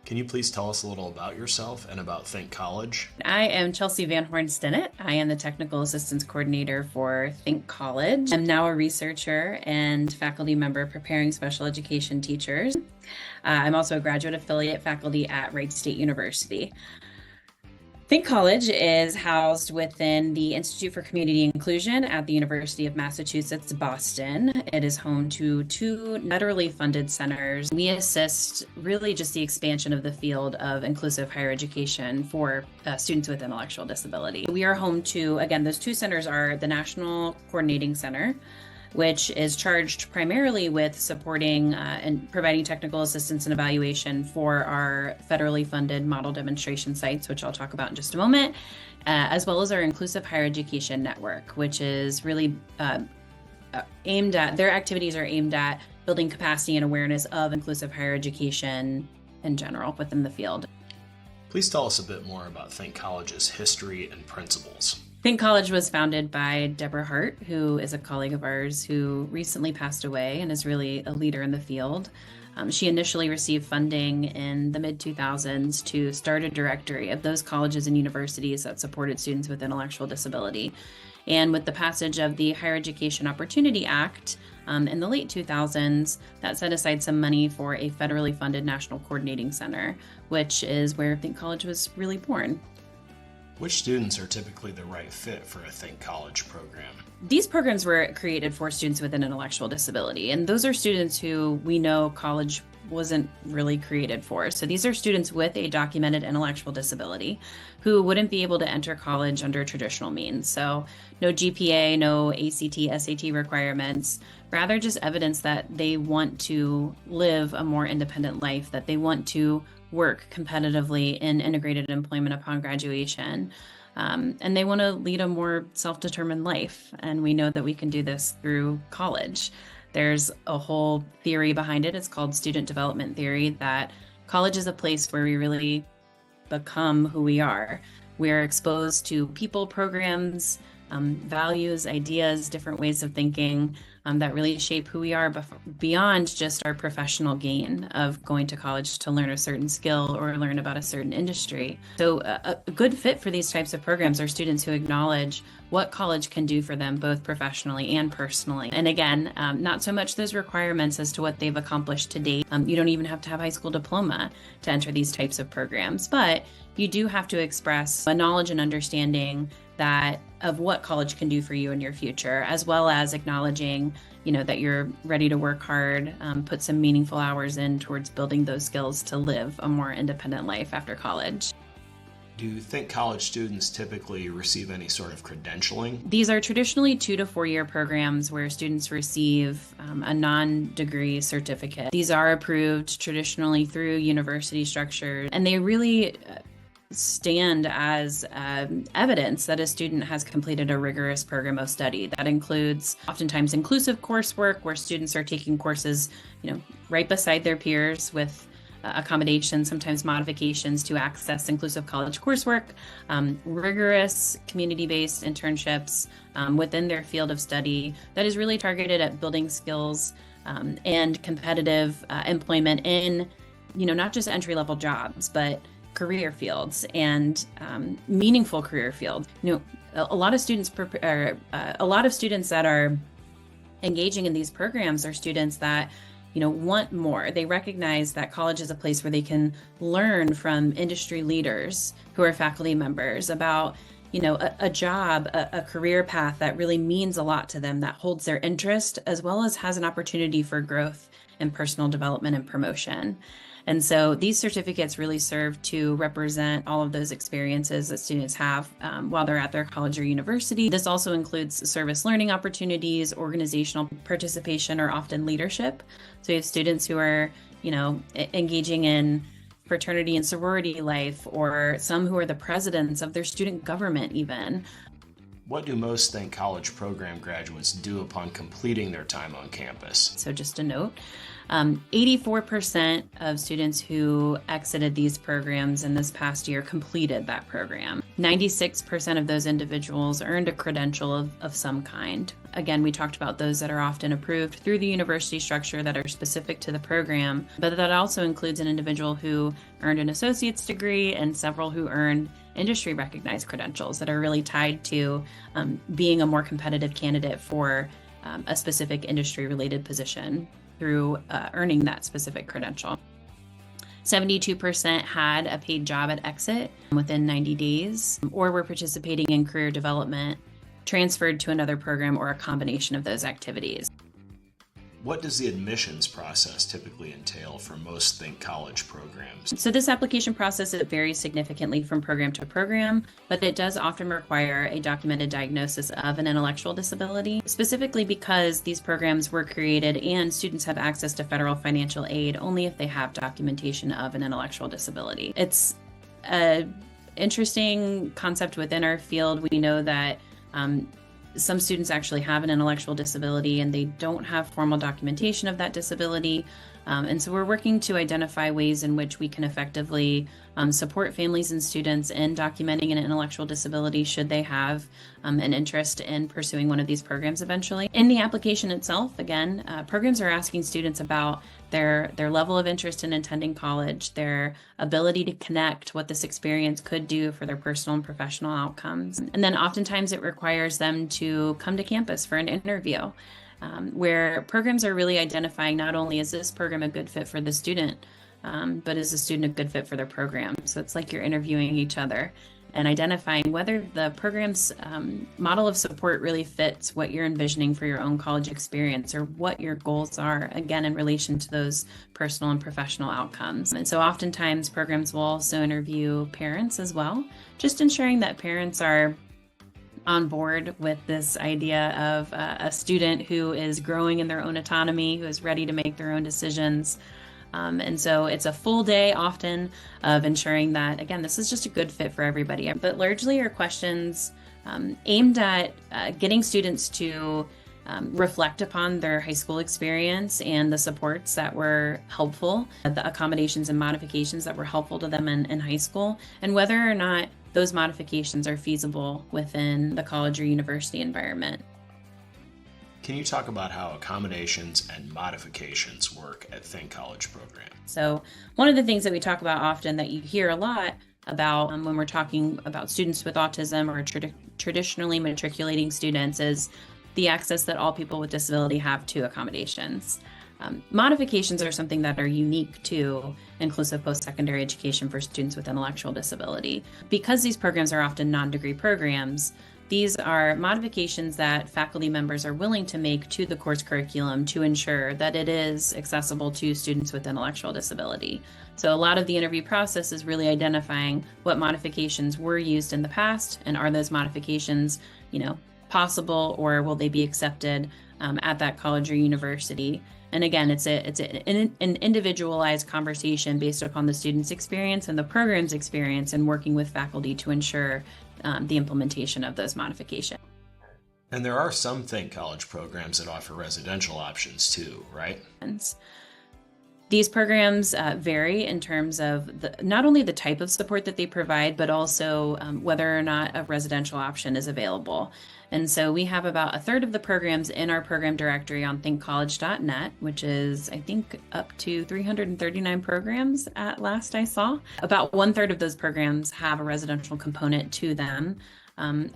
Can you please tell us a little about yourself and about Think College? I am Chelsea Van Horn Stinnett. I am the Technical Assistance Coordinator for Think College. I'm now a researcher and faculty member preparing special education teachers. I'm also a graduate affiliate faculty at Wright State University. Think College is housed within the Institute for Community Inclusion at the University of Massachusetts, Boston. It is home to two federally funded centers. We assist really just the expansion of the field of inclusive higher education for students with intellectual disability. We are home to, again, those two centers are the National Coordinating Center, which is charged primarily with supporting and providing technical assistance and evaluation for our federally funded model demonstration sites, which I'll talk about in just a moment, as well as our Inclusive Higher Education Network, which is really their activities are aimed at building capacity and awareness of inclusive higher education in general within the field. Please tell us a bit more about Think College's history and principles. Think College was founded by Deborah Hart, who is a colleague of ours who recently passed away and is really a leader in the field. She initially received funding in the mid-2000s to start a directory of those colleges and universities that supported students with intellectual disability. And with the passage of the Higher Education Opportunity Act in the late 2000s, that set aside some money for a federally funded National Coordinating Center, which is where Think College was really born. Which students are typically the right fit for a Think College program? These programs were created for students with an intellectual disability, and those are students who we know college wasn't really created for. So these are students with a documented intellectual disability who wouldn't be able to enter college under traditional means. So no GPA, no ACT, SAT requirements, rather just evidence that they want to live a more independent life, that they want to work competitively in integrated employment upon graduation. And they want to lead a more self-determined life. And we know that we can do this through college. There's a whole theory behind it. It's called student development theory, that college is a place where we really become who we are. We're exposed to people, programs, values, ideas, different ways of thinking that really shape who we are beyond just our professional gain of going to college to learn a certain skill or learn about a certain industry. So a good fit for these types of programs are students who acknowledge what college can do for them, both professionally and personally. And again, not so much those requirements as to what they've accomplished to date. You don't even have to have a high school diploma to enter these types of programs, but you do have to express a knowledge and understanding of what college can do for you in your future, as well as acknowledging, that you're ready to work hard, put some meaningful hours in towards building those skills to live a more independent life after college. Do you think college students typically receive any sort of credentialing? These are traditionally 2 to 4 year programs where students receive a non-degree certificate. These are approved traditionally through university structures, and they really stand as evidence that a student has completed a rigorous program of study. That includes oftentimes inclusive coursework where students are taking courses, right beside their peers with accommodations, sometimes modifications to access inclusive college coursework, rigorous community-based internships within their field of study that is really targeted at building skills and competitive employment in, not just entry-level jobs, but career fields and meaningful career fields. A lot of students that are engaging in these programs are students that want more. They recognize that college is a place where they can learn from industry leaders who are faculty members about a job, a career path that really means a lot to them, that holds their interest, as well as has an opportunity for growth and personal development and promotion. And so these certificates really serve to represent all of those experiences that students have while they're at their college or university. This also includes service learning opportunities, organizational participation, or often leadership. So you have students who are, engaging in fraternity and sorority life, or some who are the presidents of their student government even. What do most Think College program graduates do upon completing their time on campus? So just a note, 84% of students who exited these programs in this past year completed that program. 96% of those individuals earned a credential of some kind. again, we talked about those that are often approved through the university structure that are specific to the program, but that also includes an individual who earned an associate's degree and several who earned industry recognized credentials that are really tied to being a more competitive candidate for a specific industry related position through earning that specific credential. 72% had a paid job at exit within 90 days, or were participating in career development, transferred to another program, or a combination of those activities. What does the admissions process typically entail for most Think College programs? So this application process, it varies significantly from program to program, but it does often require a documented diagnosis of an intellectual disability, specifically because these programs were created and students have access to federal financial aid only if they have documentation of an intellectual disability. It's an interesting concept within our field. We know that some students actually have an intellectual disability and they don't have formal documentation of that disability. And so we're working to identify ways in which we can effectively support families and students in documenting an intellectual disability should they have an interest in pursuing one of these programs eventually. In the application itself, again, programs are asking students about their level of interest in attending college, their ability to connect, what this experience could do for their personal and professional outcomes. And then oftentimes it requires them to come to campus for an interview. Where programs are really identifying not only is this program a good fit for the student, but is the student a good fit for their program. So it's like you're interviewing each other and identifying whether the program's model of support really fits what you're envisioning for your own college experience or what your goals are, again, in relation to those personal and professional outcomes. And so oftentimes programs will also interview parents as well, just ensuring that parents are on board with this idea of a student who is growing in their own autonomy, who is ready to make their own decisions. And so it's a full day often of ensuring that, again, this is just a good fit for everybody. But largely are questions aimed at getting students to reflect upon their high school experience and the supports that were helpful, the accommodations and modifications that were helpful to them in high school, and whether or not those modifications are feasible within the college or university environment. Can you talk about how accommodations and modifications work at Think College program? So one of the things that we talk about often that you hear a lot about when we're talking about students with autism or traditionally matriculating students is the access that all people with disability have to accommodations. Modifications are something that are unique to inclusive post-secondary education for students with intellectual disability. Because these programs are often non-degree programs, these are modifications that faculty members are willing to make to the course curriculum to ensure that it is accessible to students with intellectual disability. So a lot of the interview process is really identifying what modifications were used in the past, and are those modifications, possible, or will they be accepted at that college or university. And again, it's an individualized conversation based upon the student's experience and the program's experience, and working with faculty to ensure the implementation of those modifications. And there are some Think College programs that offer residential options too, right? These programs vary in terms of not only the type of support that they provide, but also whether or not a residential option is available. And so we have about a third of the programs in our program directory on thinkcollege.net, which is, I think, up to 339 programs at last I saw. About 1/3 of those programs have a residential component to them.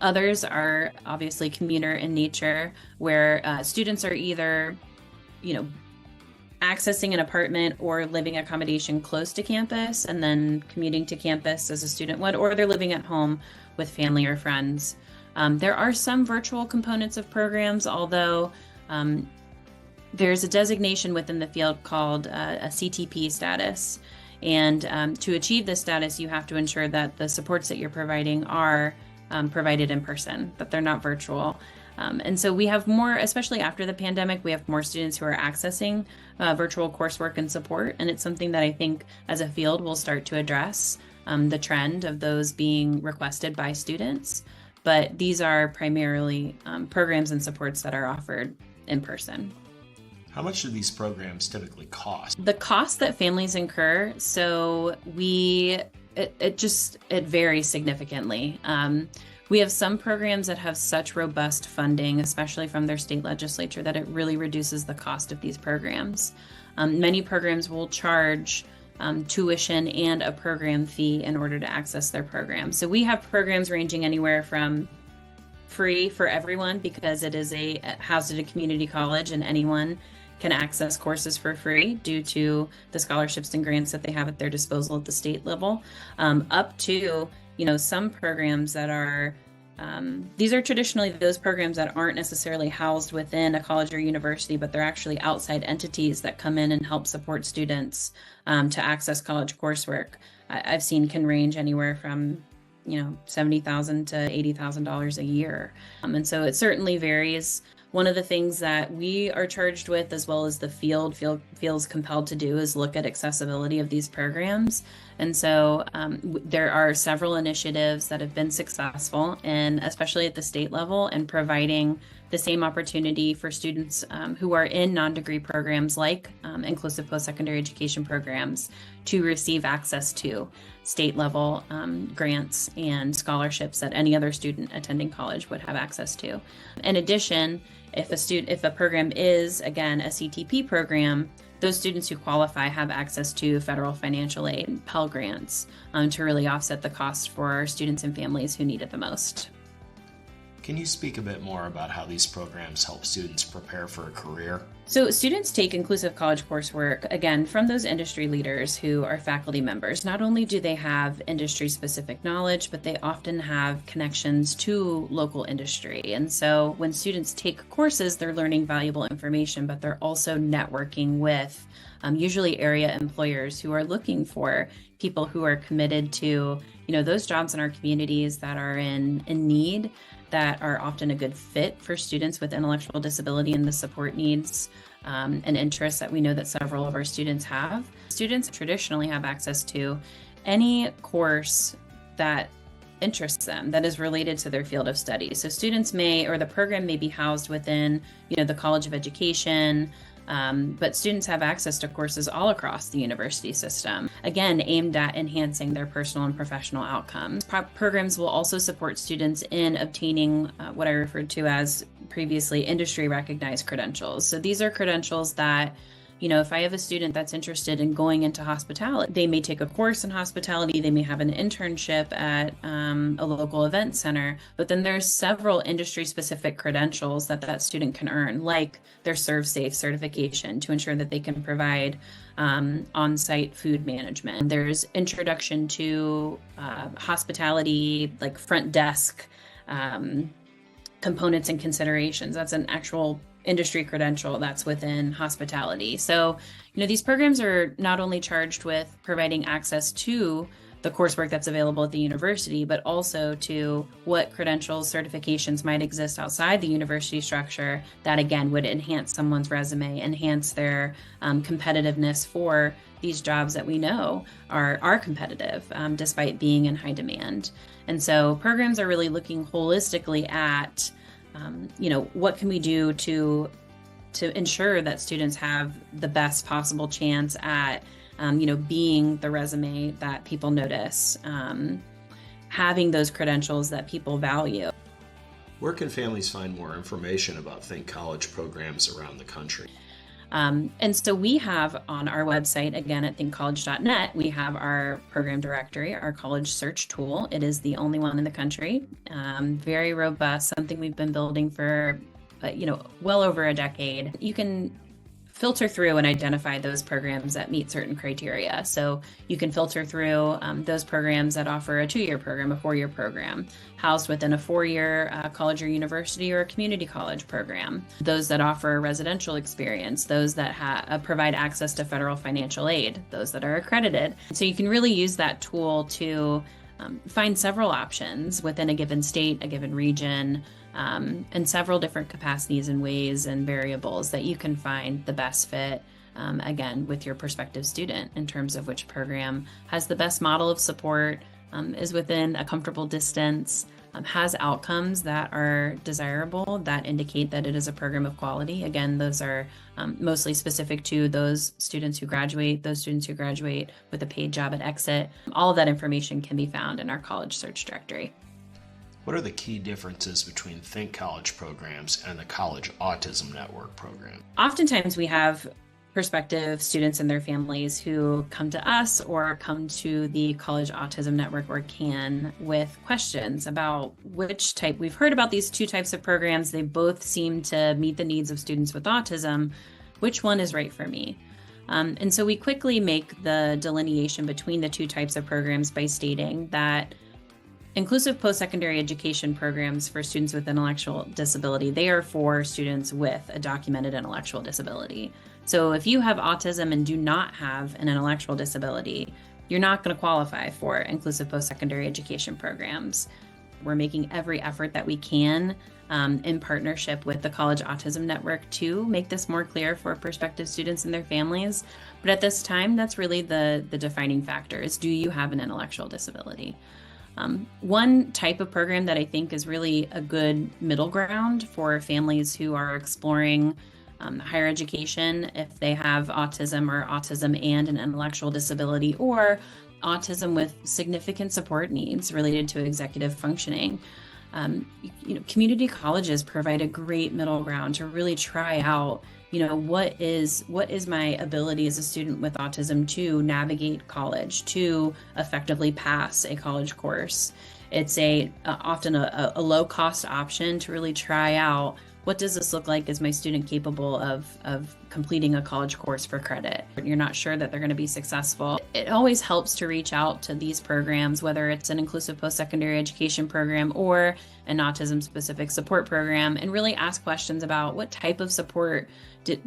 Others are obviously commuter in nature, where students are either, accessing an apartment or living accommodation close to campus and then commuting to campus as a student would, or they're living at home with family or friends. There are some virtual components of programs, although there's a designation within the field called a CTP status. And to achieve this status, you have to ensure that the supports that you're providing are provided in person, that they're not virtual. And so we have more, especially after the pandemic, we have more students who are accessing virtual coursework and support. And it's something that I think as a field we'll start to address the trend of those being requested by students. But these are primarily programs and supports that are offered in person. How much do these programs typically cost? The cost that families incur, so it varies significantly. We have some programs that have such robust funding, especially from their state legislature, that it really reduces the cost of these programs. Many programs will charge tuition and a program fee in order to access their program. So we have programs ranging anywhere from free for everyone, because it is housed at a community college and anyone can access courses for free due to the scholarships and grants that they have at their disposal at the state level, up to some programs that are these are traditionally those programs that aren't necessarily housed within a college or university, but they're actually outside entities that come in and help support students to access college coursework. I've seen can range anywhere from $70,000 to $80,000 a year. And so it certainly varies. One of the things that we are charged with, as well as the field feels compelled to do, is look at accessibility of these programs. And so there are several initiatives that have been successful, and especially at the state level, and providing the same opportunity for students who are in non-degree programs like Inclusive Postsecondary Education programs to receive access to state level grants and scholarships that any other student attending college would have access to. In addition, if a program is, again, a CTP program, those students who qualify have access to federal financial aid and Pell Grants to really offset the cost for students and families who need it the most. Can you speak a bit more about how these programs help students prepare for a career? So students take inclusive college coursework, again, from those industry leaders who are faculty members. Not only do they have industry-specific knowledge, but they often have connections to local industry. And so when students take courses, they're learning valuable information, but they're also networking with usually area employers who are looking for people who are committed to, those jobs in our communities that are in need, that are often a good fit for students with intellectual disability and the support needs and interests that we know that several of our students have. Students traditionally have access to any course that interests them, that is related to their field of study. So students the program may be housed within, the College of Education, but students have access to courses all across the university system, again, aimed at enhancing their personal and professional outcomes. Programs will also support students in obtaining what I referred to as previously industry recognized credentials. So these are credentials that, if I have a student that's interested in going into hospitality, they may take a course in hospitality, they may have an internship at a local event center, but then there's several industry-specific credentials that student can earn, like their ServSafe certification to ensure that they can provide on-site food management. There's introduction to hospitality, like front desk components and considerations. That's an actual industry credential that's within hospitality. So, these programs are not only charged with providing access to the coursework that's available at the university, but also to what credentials, certifications might exist outside the university structure that, again, would enhance someone's resume, enhance their competitiveness for these jobs that we know are competitive despite being in high demand. And so programs are really looking holistically at what can we do to ensure that students have the best possible chance at, being the resume that people notice, having those credentials that people value. Where can families find more information about Think College programs around the country? And so we have on our website, again, at thinkcollege.net, we have our program directory, our college search tool. It is the only one in the country. Very robust, something we've been building for, well over a decade. You can filter through and identify those programs that meet certain criteria. So you can filter through those programs that offer a 2-year program, a 4-year program, housed within a 4-year college or university or a community college program, those that offer a residential experience, those that provide access to federal financial aid, those that are accredited. So you can really use that tool to find several options within a given state, a given region, and several different capacities and ways and variables that you can find the best fit, again, with your prospective student in terms of which program has the best model of support, is within a comfortable distance, has outcomes that are desirable, that indicate that it is a program of quality. Again, those are mostly specific to those students who graduate with a paid job at exit. All of that information can be found in our college search directory. What are the key differences between Think College programs and the College Autism Network program? Oftentimes we have prospective students and their families who come to us or come to the College Autism Network or CAN with questions about which type. We've heard about these two types of programs. They both seem to meet the needs of students with autism. Which one is right for me? And so we quickly make the delineation between the two types of programs by stating that Inclusive Postsecondary Education programs for students with intellectual disability, they are for students with a documented intellectual disability. So if you have autism and do not have an intellectual disability, you're not going to qualify for Inclusive Postsecondary Education programs. We're making every effort that we can in partnership with the College Autism Network to make this more clear for prospective students and their families. But at this time, that's really the defining factor is, do you have an intellectual disability? One type of program that I think is really a good middle ground for families who are exploring higher education, if they have autism or autism and an intellectual disability, or autism with significant support needs related to executive functioning. Community colleges provide a great middle ground to really try out, what is my ability as a student with autism to navigate college, to effectively pass a college course. It's often a low cost option to really try out, what does this look like? Is my student capable of completing a college course for credit? You're not sure that they're going to be successful. It always helps to reach out to these programs, whether it's an inclusive post-secondary education program or an autism-specific support program, and really ask questions about what type of support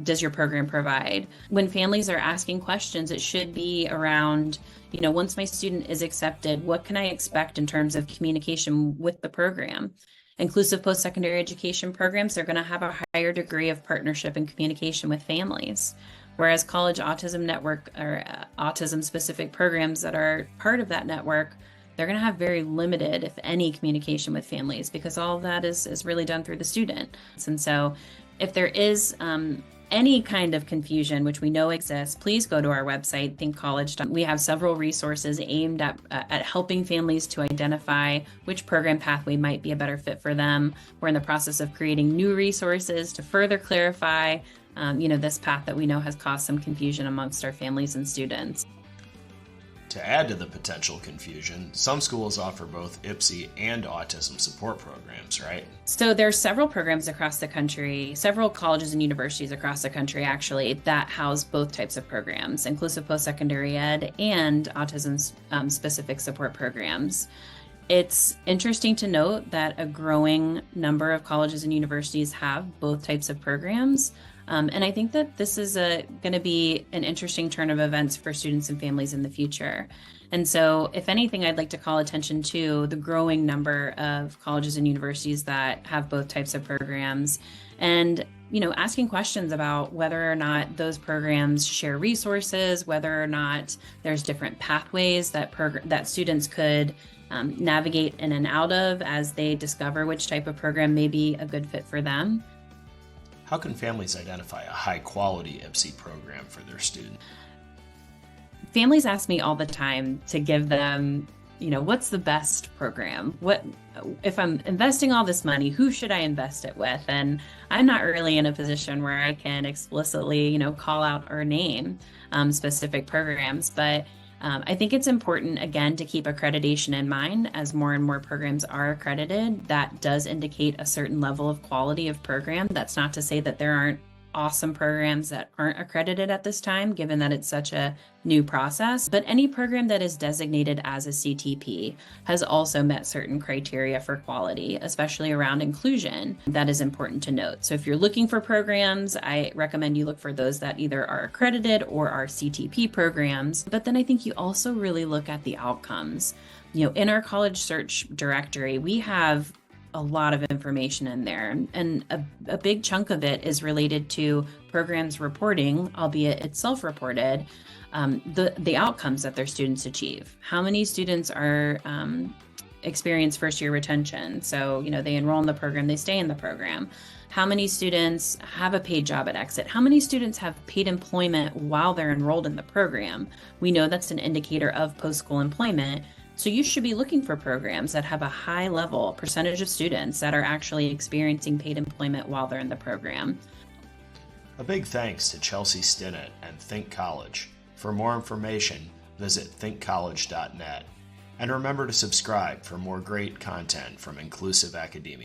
does your program provide. When families are asking questions, it should be around, once my student is accepted, what can I expect in terms of communication with the program? Inclusive post-secondary education programs, they're going to have a higher degree of partnership and communication with families. Whereas College Autism Network or autism-specific programs that are part of that network, they're going to have very limited, if any, communication with families because all of that is really done through the student. And so if there is any kind of confusion, which we know exists, please go to our website, Think College. We have several resources aimed at helping families to identify which program pathway might be a better fit for them. We're in the process of creating new resources to further clarify, this path that we know has caused some confusion amongst our families and students. To add to the potential confusion, some schools offer both IPSE and autism support programs, right? So there are several programs across the country, several colleges and universities across the country actually, that house both types of programs, inclusive post-secondary ed and autism-specific support programs. It's interesting to note that a growing number of colleges and universities have both types of programs. And I think that this is going to be an interesting turn of events for students and families in the future. And so, if anything, I'd like to call attention to the growing number of colleges and universities that have both types of programs and, asking questions about whether or not those programs share resources, whether or not there's different pathways that students could navigate in and out of as they discover which type of program may be a good fit for them. How can families identify a high-quality IPSE program for their students? Families ask me all the time to give them, what's the best program? What if I'm investing all this money, who should I invest it with? And I'm not really in a position where I can explicitly, call out or name specific programs, but I think it's important, again, to keep accreditation in mind as more and more programs are accredited. That does indicate a certain level of quality of program. That's not to say that there aren't awesome programs that aren't accredited at this time, given that it's such a new process. But any program that is designated as a CTP has also met certain criteria for quality, especially around inclusion. That is important to note. So if you're looking for programs, I recommend you look for those that either are accredited or are CTP programs. But then I think you also really look at the outcomes. In our college search directory, we have a lot of information in there, and a big chunk of it is related to programs reporting, albeit it's self-reported, the outcomes that their students achieve. How many students are experience first-year retention? So, they enroll in the program, they stay in the program. How many students have a paid job at exit? How many students have paid employment while they're enrolled in the program? We know that's an indicator of post-school employment. So you should be looking for programs that have a high level percentage of students that are actually experiencing paid employment while they're in the program. A big thanks to Chelsea Stinnett and Think College. For more information, visit thinkcollege.net. And remember to subscribe for more great content from Inclusive Academia.